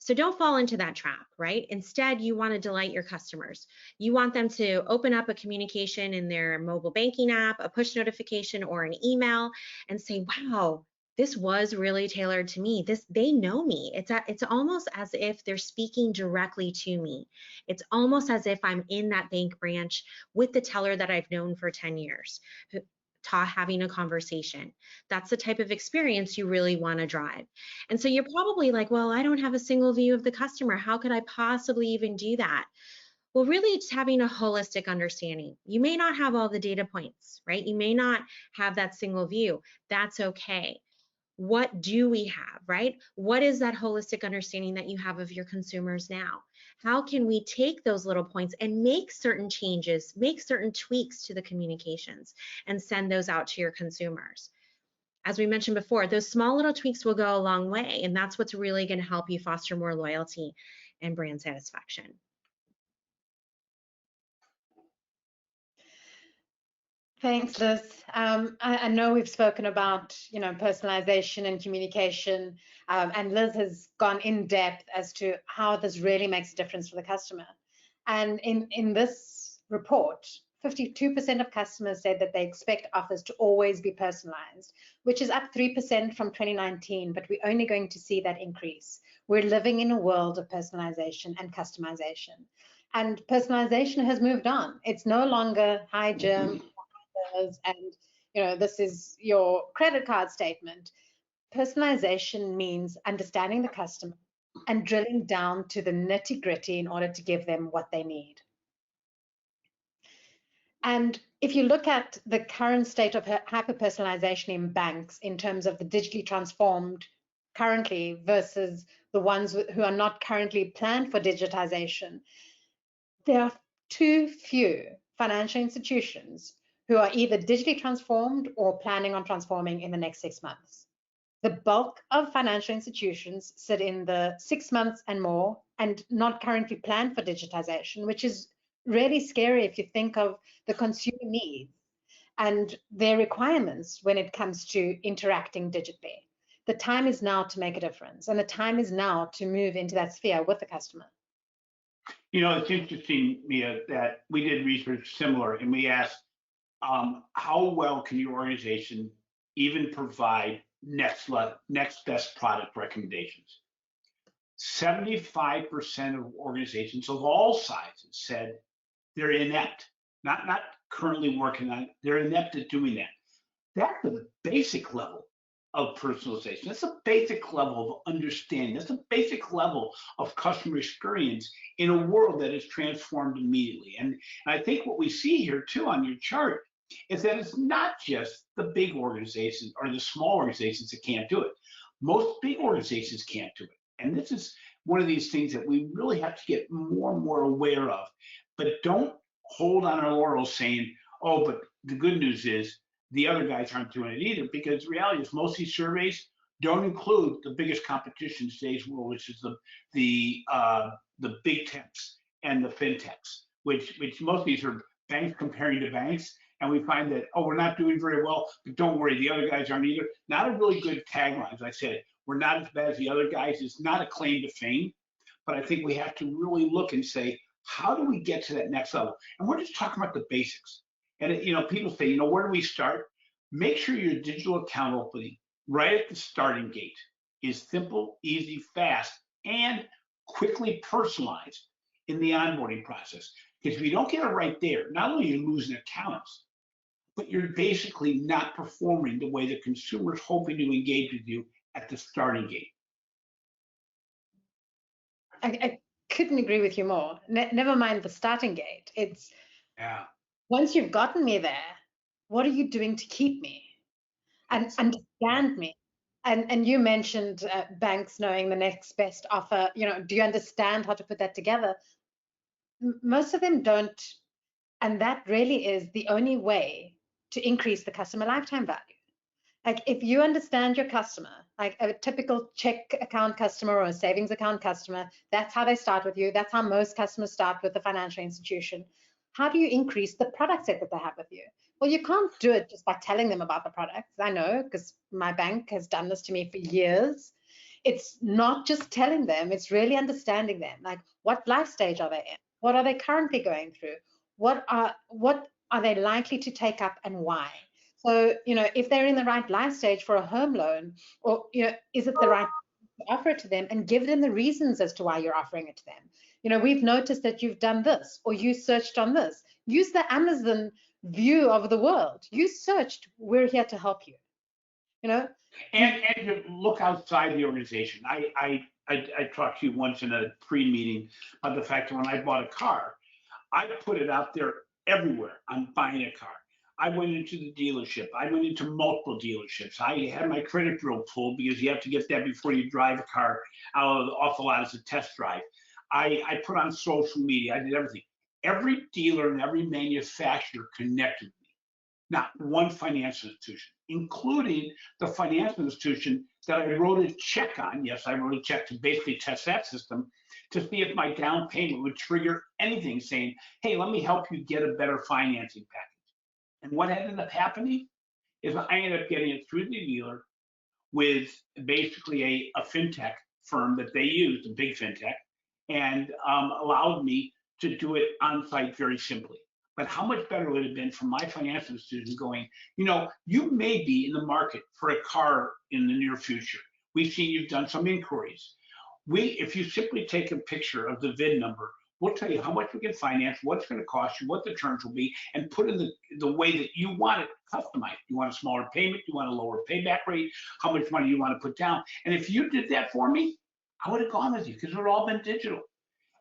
So don't fall into that trap, right? Instead, you want to delight your customers. You want them to open up a communication in their mobile banking app, a push notification, or an email and say, wow, this was really tailored to me. They know me. It's almost as if they're speaking directly to me. It's almost as if I'm in that bank branch with the teller that I've known for 10 years, having a conversation. That's the type of experience you really want to drive. And so you're probably like, well, I don't have a single view of the customer. How could I possibly even do that? Well, really, it's having a holistic understanding. You may not have all the data points, right? You may not have that single view. That's okay. What do we have, right? What is that holistic understanding that you have of your consumers now? How can we take those little points and make certain changes, make certain tweaks to the communications and send those out to your consumers? As we mentioned before, those small little tweaks will go a long way, and that's what's really going to help you foster more loyalty and brand satisfaction. Thanks, Liz. I know we've spoken about, personalization and communication, and Liz has gone in depth as to how this really makes a difference for the customer. And in this report, 52% of customers said that they expect offers to always be personalized, which is up 3% from 2019, but we're only going to see that increase. We're living in a world of personalization and customization. And personalization has moved on. It's no longer, hi, Jim, and this is your credit card statement. Personalization means understanding the customer and drilling down to the nitty-gritty in order to give them what they need. And if you look at the current state of hyper-personalization in banks in terms of the digitally transformed currently versus the ones who are not currently planned for digitization, there are too few financial institutions who are either digitally transformed or planning on transforming in the next 6 months. The bulk of financial institutions sit in the 6 months and more and not currently planned for digitization, which is really scary if you think of the consumer needs and their requirements when it comes to interacting digitally. the time is now to make a difference, and the time is now to move into that sphere with the customer. You know, it's interesting, Mia, that we did research similar, and we asked, how well can your organization even provide next best product recommendations? 75% of organizations of all sizes said they're inept, not currently working on it, they're inept at doing that. That's a basic level of personalization. That's a basic level of understanding. That's a basic level of customer experience in a world that is transformed immediately. And I think what we see here too on your chart is that it's not just the big organizations or the small organizations that can't do it. Most big organizations can't do it. And this is one of these things that we really have to get more and more aware of. But don't hold on our laurels saying, oh, but the good news is the other guys aren't doing it either, because the reality is most of these surveys don't include the biggest competition in today's world, which is the big techs and the fintechs, which most of these are banks comparing to banks. And we find that, oh, we're not doing very well, but don't worry, the other guys aren't either. Not a really good tagline. As I said, we're not as bad as the other guys. It's not a claim to fame, but I think we have to really look and say, how do we get to that next level? And we're just talking about the basics. And people say, where do we start? Make sure your digital account opening right at the starting gate is simple, easy, fast, and quickly personalized in the onboarding process. Because if you don't get it right there, not only are you losing accounts, but you're basically not performing the way the consumer is hoping to engage with you at the starting gate. I couldn't agree with you more. Never mind the starting gate. It's once you've gotten me there, what are you doing to keep me? And understand me. And you mentioned banks knowing the next best offer. Do you understand how to put that together? Most of them don't. And that really is the only way to increase the customer lifetime value. Like if you understand your customer, like a typical check account customer or a savings account customer, that's how they start with you. That's how most customers start with the financial institution. How do you increase the product set that they have with you? Well, you can't do it just by telling them about the products. I know, because my bank has done this to me for years. It's not just telling them, it's really understanding them. Like, what life stage are they in? What are they currently going through? What are they likely to take up and why? So, if they're in the right life stage for a home loan, or, is it the right to offer it to them, and give them the reasons as to why you're offering it to them. We've noticed that you've done this, or you searched on this. Use the Amazon view of the world. You searched, we're here to help you. And to look outside the organization. I talked to you once in a pre-meeting about the fact that when I bought a car, I put it out there everywhere. I'm buying a car. I went into the dealership. I went into multiple dealerships. I had my credit bureau pulled because you have to get that before you drive a car off the lot as a test drive. I put on social media. I did everything. Every dealer and every manufacturer connected with me. Not one financial institution, including the financial institution that I wrote a check on. Yes, I wrote a check to basically test that system to see if my down payment would trigger anything saying, hey, let me help you get a better financing package. And what ended up happening is I ended up getting it through the dealer with basically a fintech firm that they used, a big fintech, and allowed me to do it on site very simply. But how much better would it have been for my financial institution going, you may be in the market for a car in the near future. We've seen you've done some inquiries. If you simply take a picture of the VIN number, we'll tell you how much we can finance, what's going to cost you, what the terms will be, and put in the way that you want it customized. You want a smaller payment, you want a lower payback rate, how much money you want to put down. And if you did that for me, I would have gone with you because it would all been digital.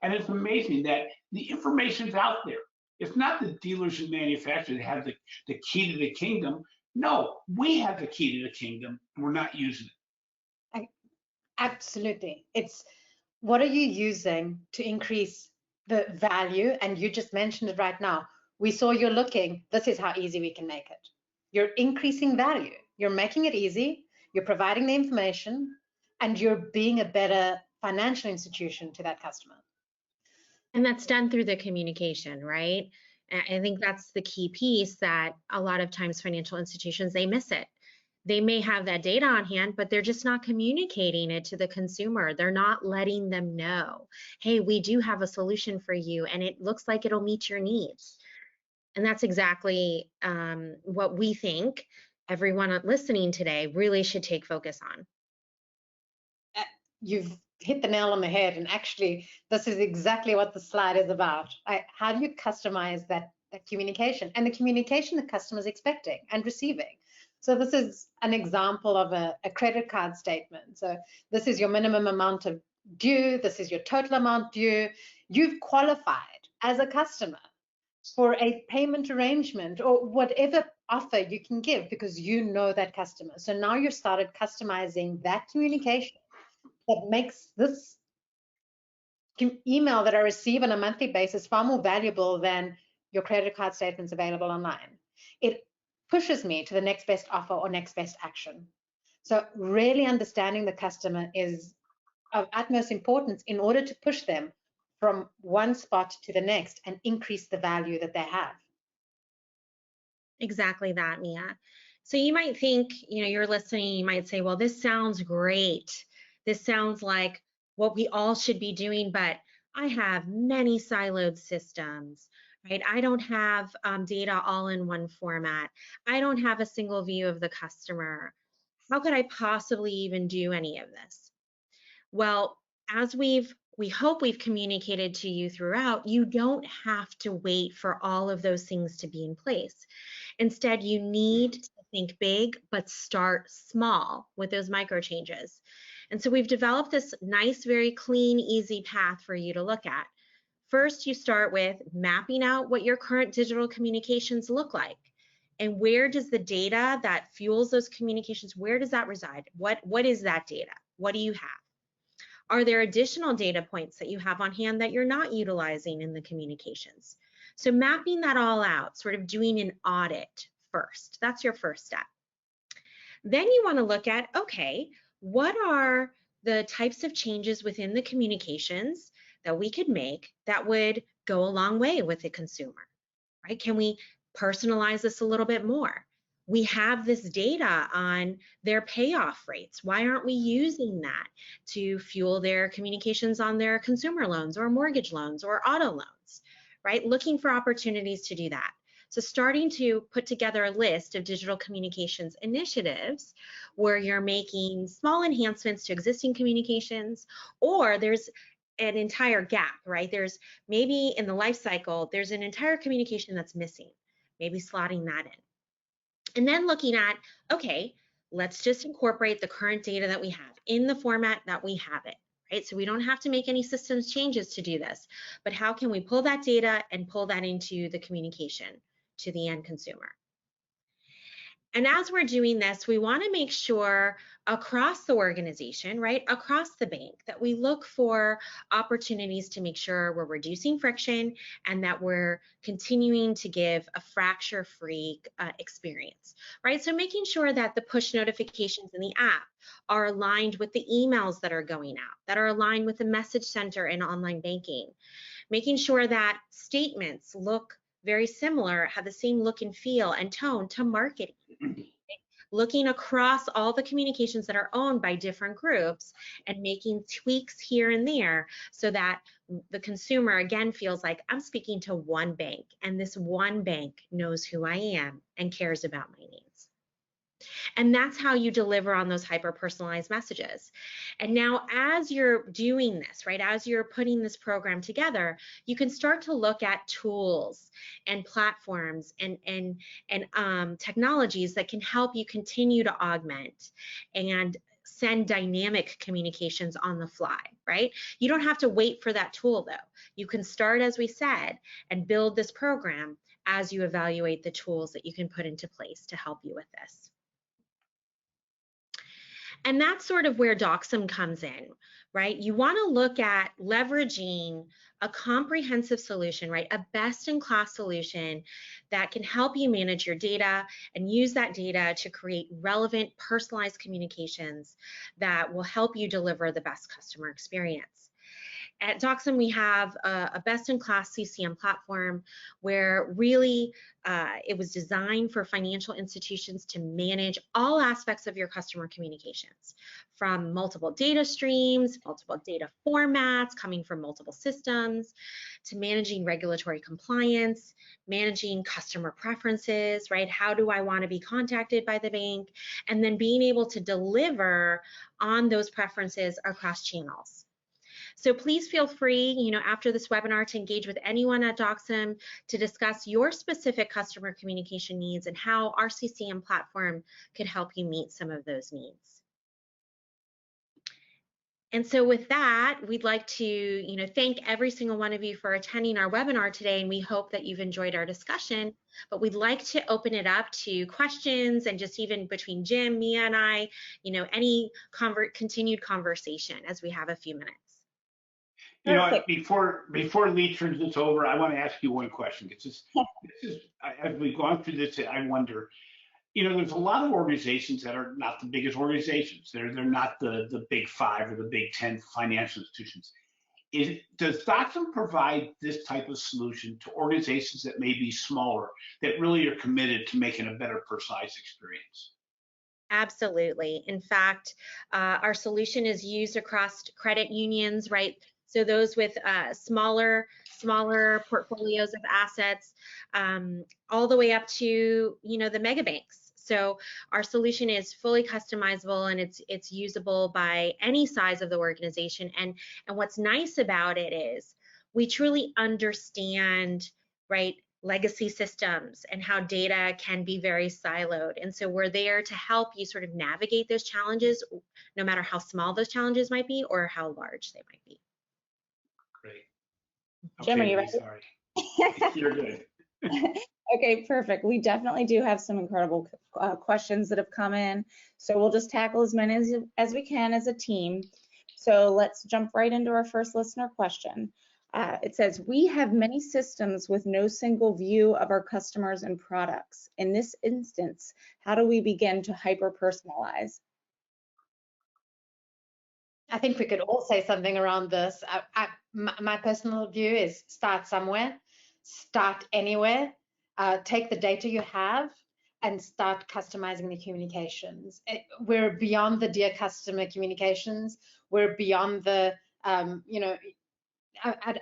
And it's amazing that the information's out there. It's not the dealers and manufacturers that have the key to the kingdom. No, we have the key to the kingdom, and we're not using it. Absolutely. It's what are you using to increase the value? And you just mentioned it right now. We saw you're looking, this is how easy we can make it. You're increasing value. You're making it easy. You're providing the information, and you're being a better financial institution to that customer. And that's done through the communication, right? I think that's the key piece that a lot of times financial institutions, they miss it. They may have that data on hand, but they're just not communicating it to the consumer. They're not letting them know, hey, we do have a solution for you and it looks like it'll meet your needs. And that's exactly what we think everyone listening today really should take focus on. You've hit the nail on the head, and actually this is exactly what the slide is about. How do you customize that communication and the communication the customer is expecting and receiving? So this is an example of a credit card statement. So this is your minimum amount of due, this is your total amount due. You've qualified as a customer for a payment arrangement or whatever offer you can give because you know that customer. So now you started customizing that communication that makes this email that I receive on a monthly basis far more valuable than your credit card statements available online. It pushes me to the next best offer or next best action. So really understanding the customer is of utmost importance in order to push them from one spot to the next and increase the value that they have. Exactly that, Mia. So you might think, you're listening, you might say, well, this sounds great. This sounds like what we all should be doing, but I have many siloed systems, right? I don't have data all in one format. I don't have a single view of the customer. How could I possibly even do any of this? Well, as we hope we've communicated to you throughout, you don't have to wait for all of those things to be in place. Instead, you need to think big, but start small with those micro changes. And so we've developed this nice, very clean, easy path for you to look at. First, you start with mapping out what your current digital communications look like. And where does the data that fuels those communications, where does that reside? What is that data? What do you have? Are there additional data points that you have on hand that you're not utilizing in the communications? So mapping that all out, sort of doing an audit first. That's your first step. Then you want to look at, okay, what are the types of changes within the communications that we could make that would go a long way with the consumer, right? Can we personalize this a little bit more? We have this data on their payoff rates. Why aren't we using that to fuel their communications on their consumer loans or mortgage loans or auto loans, right? Looking for opportunities to do that. So starting to put together a list of digital communications initiatives where you're making small enhancements to existing communications, or there's an entire gap, right? There's maybe in the life cycle, there's an entire communication that's missing, maybe slotting that in. And then looking at, okay, let's just incorporate the current data that we have in the format that we have it, right? So we don't have to make any systems changes to do this, but how can we pull that data and pull that into the communication to the end consumer? And as we're doing this, we want to make sure across the organization, right, across the bank, that we look for opportunities to make sure we're reducing friction and that we're continuing to give a fracture-free experience, right? So making sure that the push notifications in the app are aligned with the emails that are going out, that are aligned with the message center in online banking, making sure that statements look very similar, have the same look and feel and tone to marketing. Looking across all the communications that are owned by different groups and making tweaks here and there so that the consumer again feels like I'm speaking to one bank and this one bank knows who I am and cares about my needs. And that's how you deliver on those hyper-personalized messages. And now as you're doing this, right, as you're putting this program together, you can start to look at tools and platforms and technologies that can help you continue to augment and send dynamic communications on the fly, right? You don't have to wait for that tool though. You can start, as we said, and build this program as you evaluate the tools that you can put into place to help you with this. And that's sort of where Doxim comes in, right? You want to look at leveraging a comprehensive solution, right? A best-in-class solution that can help you manage your data and use that data to create relevant, personalized communications that will help you deliver the best customer experience. At Doxim, we have a best-in-class CCM platform where really it was designed for financial institutions to manage all aspects of your customer communications, from multiple data streams, multiple data formats coming from multiple systems, to managing regulatory compliance, managing customer preferences, right? How do I want to be contacted by the bank? And then being able to deliver on those preferences across channels. So please feel free, after this webinar to engage with anyone at Doxim to discuss your specific customer communication needs and how our CCM platform could help you meet some of those needs. And so with that, we'd like to, thank every single one of you for attending our webinar today, and we hope that you've enjoyed our discussion. But we'd like to open it up to questions and just even between Jim, Mia, and I, any continued conversation as we have a few minutes. Before Lee turns this over, I want to ask you one question. This is as we've gone through this, I wonder, there's a lot of organizations that are not the biggest organizations. They're not the big 5 or the big 10 financial institutions. Does Doxim provide this type of solution to organizations that may be smaller, that really are committed to making a better personalized experience? Absolutely. In fact, our solution is used across credit unions, right? So those with smaller portfolios of assets, all the way up to the mega banks. So our solution is fully customizable and it's usable by any size of the organization. And what's nice about it is we truly understand, right, legacy systems and how data can be very siloed. And so we're there to help you sort of navigate those challenges, no matter how small those challenges might be or how large they might be. Great. Jim, okay, are you ready? Sorry. You're good. Okay, perfect. We definitely do have some incredible questions that have come in. So we'll just tackle as many as we can as a team. So let's jump right into our first listener question. It says, we have many systems with no single view of our customers and products. In this instance, how do we begin to hyper-personalize? I think we could all say something around this. My personal view is start somewhere, start anywhere, take the data you have and start customizing the communications. We're beyond the dear customer communications. We're beyond the, I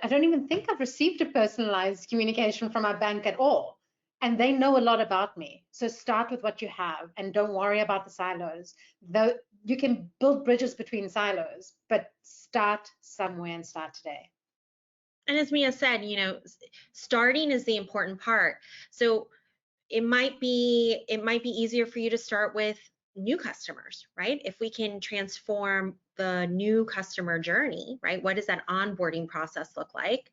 don't even think I've received a personalized communication from our bank at all. And they know a lot about me. So start with what you have and don't worry about the silos. Though you can build bridges between silos, but start somewhere and start today. And as Mia said, starting is the important part. So it might be easier for you to start with new customers, right? If we can transform the new customer journey, right? What does that onboarding process look like?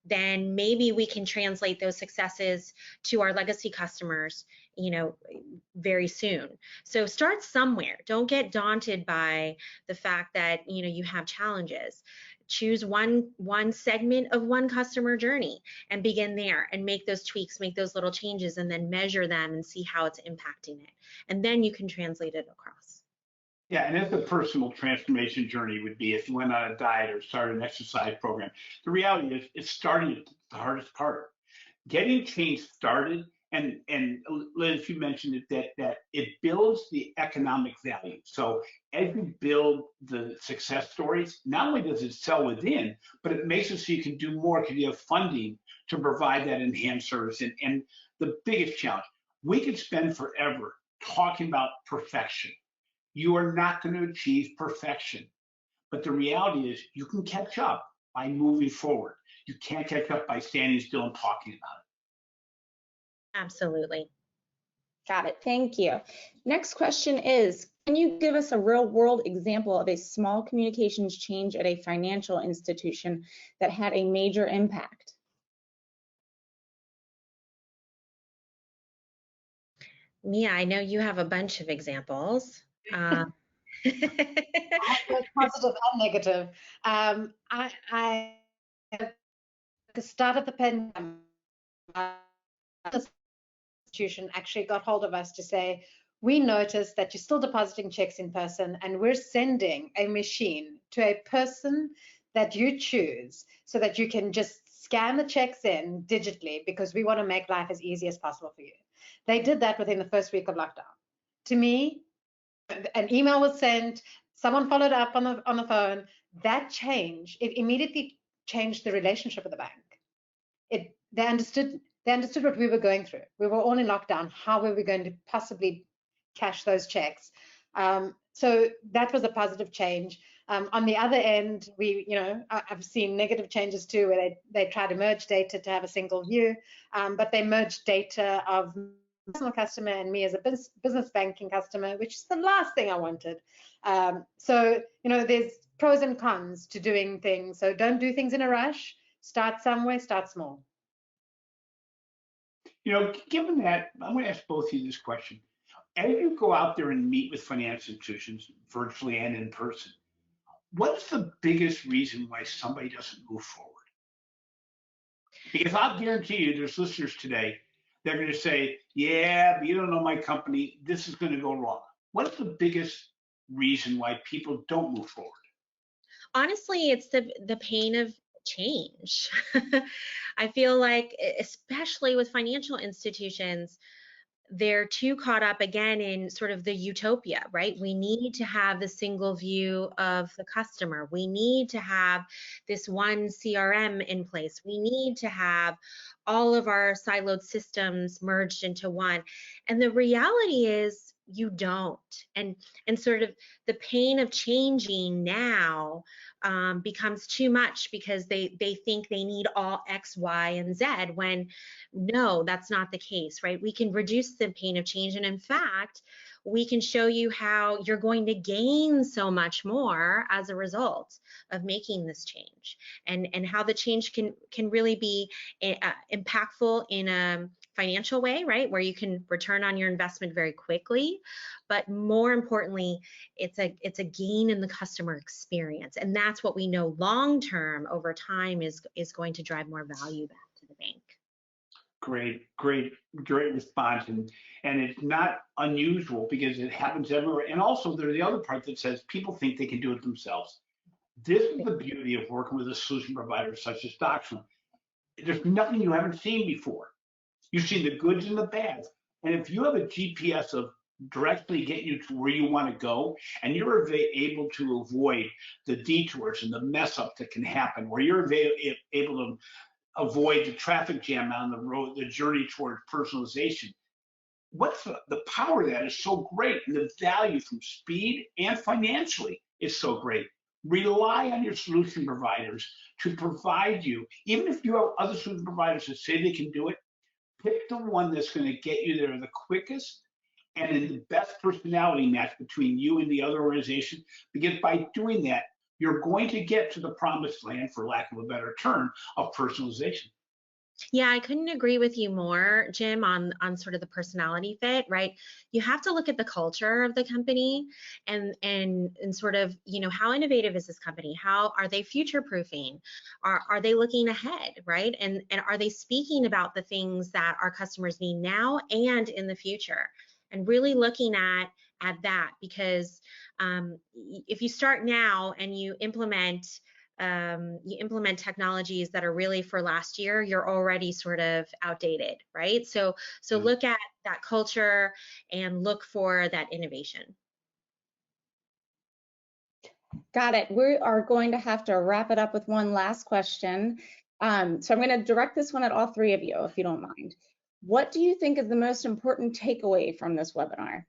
Then maybe we can translate those successes to our legacy customers, very soon. So start somewhere. Don't get daunted by the fact that, you have challenges. Choose one segment of one customer journey and begin there and make those tweaks, make those little changes, and then measure them and see how it's impacting it. And then you can translate it across. Yeah, and as a personal transformation journey would be if you went on a diet or started an exercise program. The reality is it's starting at the hardest part. Getting change started, and Liz, you mentioned it, that it builds the economic value. So as you build the success stories, not only does it sell within, but it makes it so you can do more because you have funding to provide that enhanced service. And the biggest challenge, we could spend forever talking about perfection. You are not going to achieve perfection. But the reality is you can catch up by moving forward. You can't catch up by standing still and talking about it. Absolutely. Got it. Thank you. Next question is, can you give us a real world example of a small communications change at a financial institution that had a major impact? Mia, I know you have a bunch of examples. I have both positive and negative. I at the start of the pandemic, the institution actually got hold of us to say, we noticed that you're still depositing checks in person and we're sending a machine to a person that you choose so that you can just scan the checks in digitally, because we want to make life as easy as possible for you. They did that within the first week of lockdown. To me, an email was sent, someone followed up on the phone. That change, it immediately changed the relationship with the bank. They understood what we were going through. We were all in lockdown. How were we going to possibly cash those checks? So that was a positive change. On the other end, I've seen negative changes too, where they try to merge data to have a single view, but they merged data of personal customer and me as a business banking customer, which is the last thing I wanted. So there's pros and cons to doing things. So don't do things in a rush. Start somewhere, start small. Given that, I'm going to ask both of you this question. As you go out there and meet with financial institutions, virtually and in person, what's the biggest reason why somebody doesn't move forward? Because I'll guarantee you there's listeners today, they're going to say, yeah, but you don't know my company, this is going to go wrong. What's the biggest reason why people don't move forward? Honestly, it's the pain of change. I feel like, especially with financial institutions, they're too caught up again in sort of the utopia, right? We need to have the single view of the customer. We need to have this one CRM in place. We need to have all of our siloed systems merged into one. And the reality is you don't. And sort of the pain of changing now becomes too much, because they think they need all X, Y, and Z, when no, that's not the case, right? We can reduce the pain of change. And in fact, we can show you how you're going to gain so much more as a result of making this change, and how the change can really be impactful in a financial way, right? Where you can return on your investment very quickly, but more importantly, it's a gain in the customer experience. And that's what we know long-term over time is going to drive more value back to the bank. Great response. And it's not unusual because it happens everywhere. And also there's the other part that says people think they can do it themselves. This is the beauty of working with a solution provider such as Doxim. There's nothing you haven't seen before. You've seen the goods and the bads. And if you have a GPS of directly getting you to where you want to go, and you're able to avoid the detours and the mess up that can happen, where you're able to avoid the traffic jam on the road, the journey toward personalization. What's the power of that is so great, and the value from speed and financially is so great. Rely on your solution providers to provide you, even if you have other solution providers that say they can do it, pick the one that's going to get you there the quickest and in the best personality match between you and the other organization, because by doing that, you're going to get to the promised land, for lack of a better term, of personalization. Yeah, I couldn't agree with you more, Jim, on sort of the personality fit, right? You have to look at the culture of the company and sort of, how innovative is this company? How are they future proofing? Are they looking ahead, right? And are they speaking about the things that our customers need now and in the future? And really looking at that, because if you start now and you implement technologies that are really for last year, you're already sort of outdated, right? So look at that culture and look for that innovation. Got it. We are going to have to wrap it up with one last question. So I'm going to direct this one at all three of you, if you don't mind. What do you think is the most important takeaway from this webinar?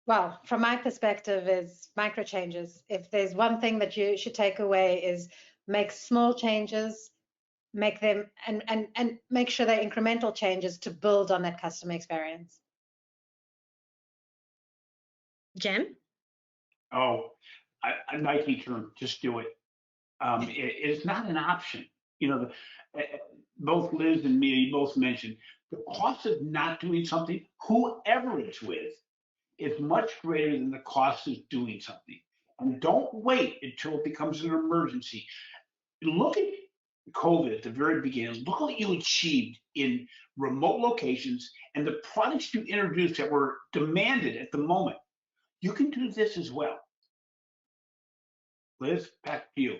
Well, from my perspective, is micro changes. If there's one thing that you should take away, is make small changes, make them and make sure they're incremental changes to build on that customer experience. Jim? Oh, a Nike term, just do it. It's not an option. Both Liz and me both mentioned the cost of not doing something, whoever it's with, is much greater than the cost of doing something. And don't wait until it becomes an emergency. Look at COVID at the very beginning. Look what you achieved in remote locations and the products you introduced that were demanded at the moment. You can do this as well. Liz, back to you.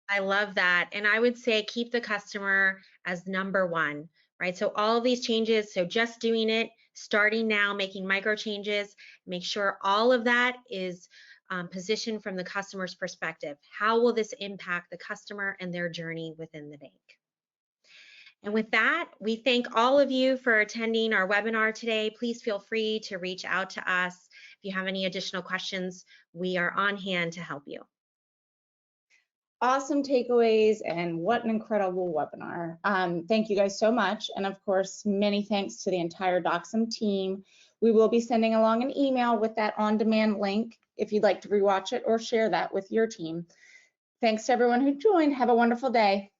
I love that. And I would say keep the customer as number one, right? So all of these changes, so just doing it, starting now, making micro changes, make sure all of that is positioned from the customer's perspective. How will this impact the customer and their journey within the bank? And with that, we thank all of you for attending our webinar today. Please feel free to reach out to us. If you have any additional questions, we are on hand to help you. Awesome takeaways, and what an incredible webinar. Thank you guys so much. And of course, many thanks to the entire Doxim team. We will be sending along an email with that on-demand link if you'd like to rewatch it or share that with your team. Thanks to everyone who joined. Have a wonderful day.